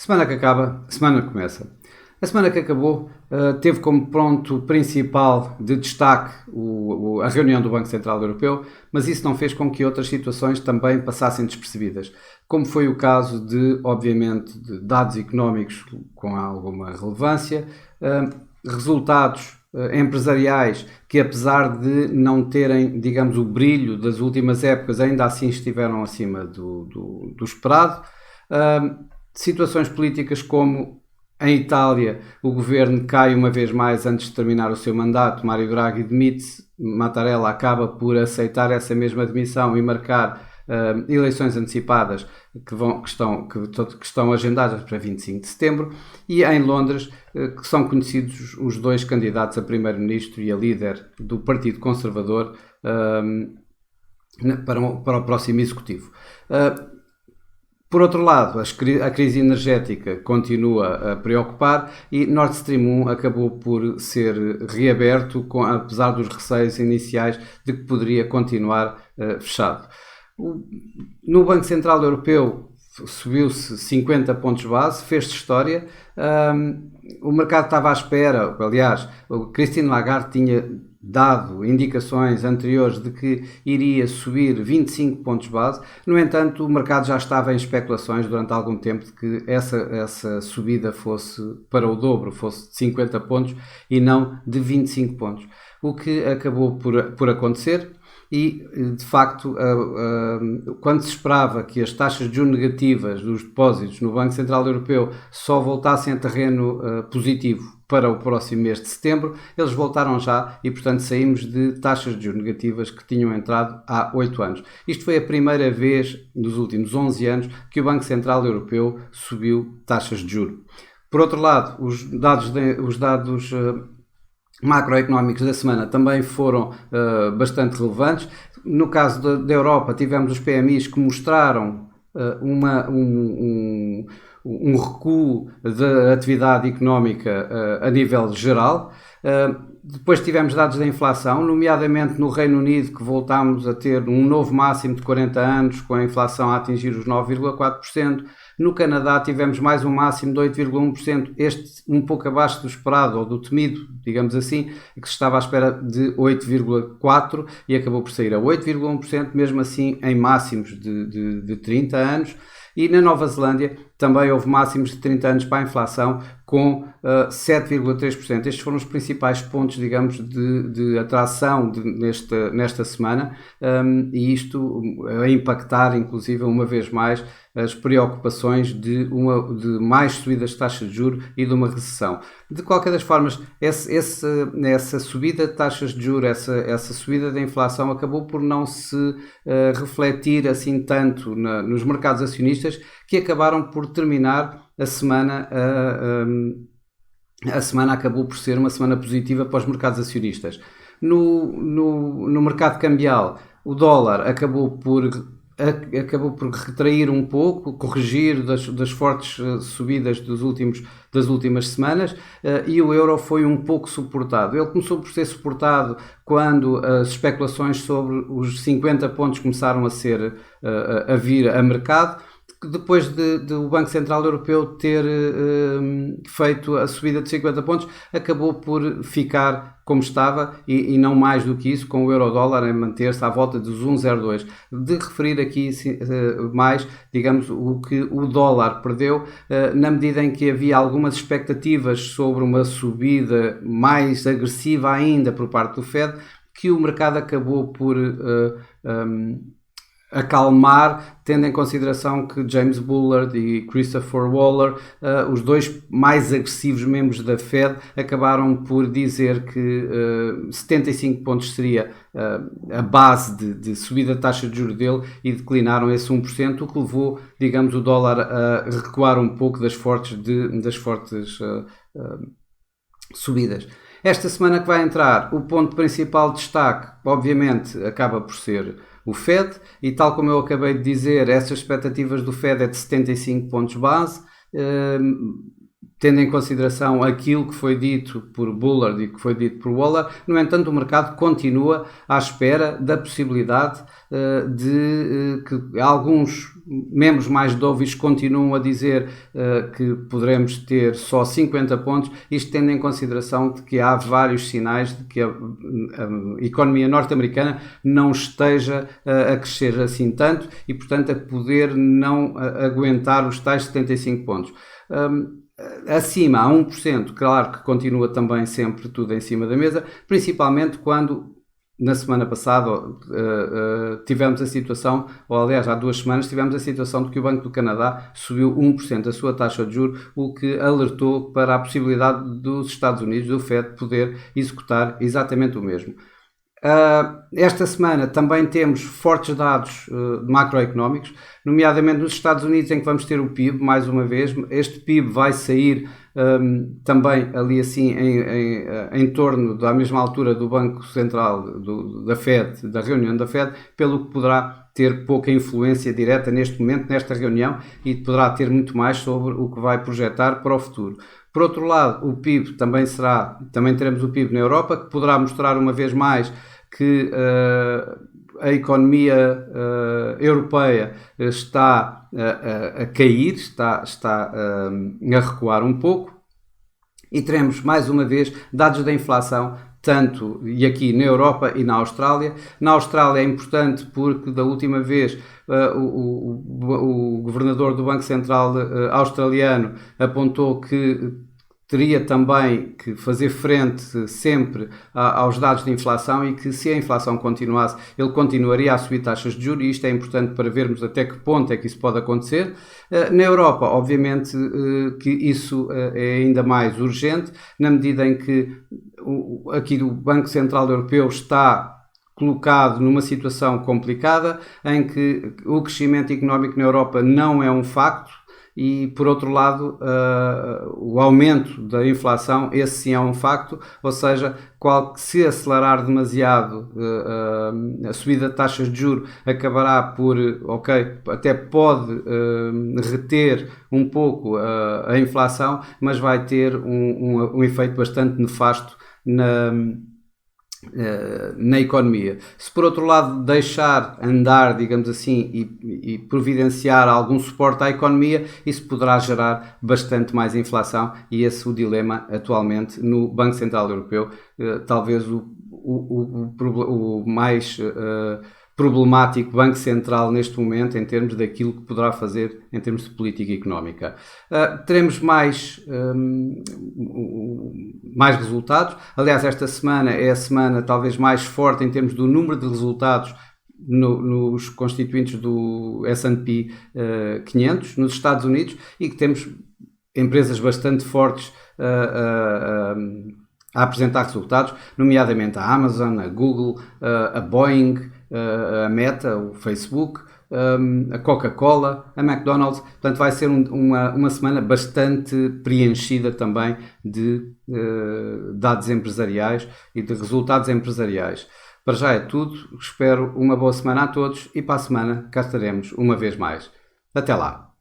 Semana que acaba, semana que começa. A semana que acabou teve como ponto principal de destaque a reunião do Banco Central Europeu, mas isso não fez com que outras situações também passassem despercebidas, como foi o caso de, obviamente, de dados económicos com alguma relevância, resultados empresariais que, apesar de não terem, digamos, o brilho das últimas épocas, ainda assim estiveram acima do esperado. Situações políticas como em Itália o governo cai uma vez mais antes de terminar o seu mandato, Mário Draghi demite-se, Mattarella acaba por aceitar essa mesma demissão e marcar eleições antecipadas que estão agendadas para 25 de setembro, e em Londres que são conhecidos os dois candidatos a primeiro-ministro e a líder do Partido Conservador para o próximo executivo. Por outro lado, a crise energética continua a preocupar e Nord Stream 1 acabou por ser reaberto, apesar dos receios iniciais de que poderia continuar fechado. No Banco Central Europeu subiu-se 50 pontos base, fez-se história. O mercado estava à espera, aliás, Christine Lagarde tinha dado indicações anteriores de que iria subir 25 pontos base. No entanto, o mercado já estava em especulações durante algum tempo de que essa subida fosse para o dobro, fosse de 50 pontos e não de 25 pontos, o que acabou por acontecer. E, de facto, quando se esperava que as taxas de juros negativas dos depósitos no Banco Central Europeu só voltassem a terreno positivo para o próximo mês de setembro, eles voltaram já e, portanto, saímos de taxas de juros negativas que tinham entrado há 8 anos. Isto foi a primeira vez nos últimos 11 anos que o Banco Central Europeu subiu taxas de juros. Por outro lado, os dados macroeconómicos da semana também foram bastante relevantes. No caso da Europa, tivemos os PMIs que mostraram um recuo da atividade económica a nível geral. Depois tivemos dados da inflação, nomeadamente no Reino Unido, que voltámos a ter um novo máximo de 40 anos, com a inflação a atingir os 9,4%. No Canadá tivemos mais um máximo de 8,1%, este um pouco abaixo do esperado, ou do temido, digamos assim, que se estava à espera de 8,4% e acabou por sair a 8,1%, mesmo assim em máximos de 30 anos. E na Nova Zelândia também houve máximos de 30 anos para a inflação, com 7,3%. Estes foram os principais pontos, digamos, de atração nesta semana, e isto a impactar, inclusive, uma vez mais, as preocupações de mais subidas de taxas de juros e de uma recessão. De qualquer das formas, essa subida de taxas de juros, essa subida da inflação acabou por não se refletir assim tanto nos mercados acionistas, que acabaram por terminar a semana. A semana acabou por ser uma semana positiva para os mercados acionistas. No mercado cambial, o dólar acabou por retrair um pouco, corrigir das fortes subidas das últimas semanas, e o euro foi um pouco suportado. Ele começou por ser suportado quando as especulações sobre os 50 pontos começaram a vir a mercado, depois do Banco Central Europeu ter feito a subida de 50 pontos, acabou por ficar como estava e não mais do que isso, com o euro-dólar a manter-se à volta dos 1,02. De referir aqui mais, digamos, o que o dólar perdeu, na medida em que havia algumas expectativas sobre uma subida mais agressiva ainda por parte do Fed, que o mercado acabou por acalmar, tendo em consideração que James Bullard e Christopher Waller, os dois mais agressivos membros da Fed, acabaram por dizer que 75 pontos seria a base de subida da taxa de juros dele, e declinaram esse 1%, o que levou, digamos, o dólar a recuar um pouco das fortes subidas. Esta semana que vai entrar, o ponto principal de destaque, obviamente, acaba por ser o Fed, e tal como eu acabei de dizer, essas expectativas do Fed é de 75 pontos base, tendo em consideração aquilo que foi dito por Bullard e que foi dito por Waller. No entanto, o mercado continua à espera da possibilidade de que alguns membros mais dovish continuam a dizer que poderemos ter só 50 pontos, isto tendo em consideração de que há vários sinais de que a economia norte-americana não esteja a crescer assim tanto e, portanto, a poder não aguentar os tais 75 pontos. Acima a 1%, claro que continua também sempre tudo em cima da mesa, principalmente quando na semana passada tivemos a situação, ou aliás há 2 semanas tivemos a situação de que o Banco do Canadá subiu 1% a sua taxa de juros, o que alertou para a possibilidade dos Estados Unidos, do FED, poder executar exatamente o mesmo. Esta semana também temos fortes dados macroeconómicos, nomeadamente nos Estados Unidos, em que vamos ter o PIB, mais uma vez. Este PIB vai sair também ali assim em torno da mesma altura do Banco Central da FED, da reunião da FED, pelo que poderá ter pouca influência direta neste momento, nesta reunião, e poderá ter muito mais sobre o que vai projetar para o futuro. Por outro lado, o PIB também teremos o PIB na Europa, que poderá mostrar uma vez mais que a economia europeia está a cair, está a recuar um pouco, e teremos mais uma vez dados da inflação, tanto e aqui na Europa e na Austrália. Na Austrália é importante porque da última vez o governador do Banco Central australiano apontou que teria também que fazer frente sempre aos dados de inflação e que se a inflação continuasse, ele continuaria a subir taxas de juros, e isto é importante para vermos até que ponto é que isso pode acontecer. Na Europa, obviamente, que isso é ainda mais urgente, na medida em que aqui o Banco Central Europeu está colocado numa situação complicada, em que o crescimento económico na Europa não é um facto, e por outro lado o aumento da inflação, esse sim é um facto, ou seja, se acelerar demasiado a subida de taxas de juros acabará por, até pode reter um pouco a inflação, mas vai ter um efeito bastante nefasto na economia. Se por outro lado deixar andar, digamos assim, e providenciar algum suporte à economia, isso poderá gerar bastante mais inflação, e esse é o dilema atualmente no Banco Central Europeu, talvez o mais problemático Banco Central neste momento em termos daquilo que poderá fazer em termos de política económica. Teremos mais resultados. Aliás, esta semana é a semana talvez mais forte em termos do número de resultados nos constituintes do S&P 500 nos Estados Unidos, e que temos empresas bastante fortes a apresentar resultados, nomeadamente a Amazon, a Google, a Boeing, a Meta, o Facebook, a Coca-Cola, a McDonald's. Portanto, vai ser uma semana bastante preenchida também de dados empresariais e de resultados empresariais. Para já é tudo. Espero uma boa semana a todos, e para a semana cá estaremos uma vez mais. Até lá!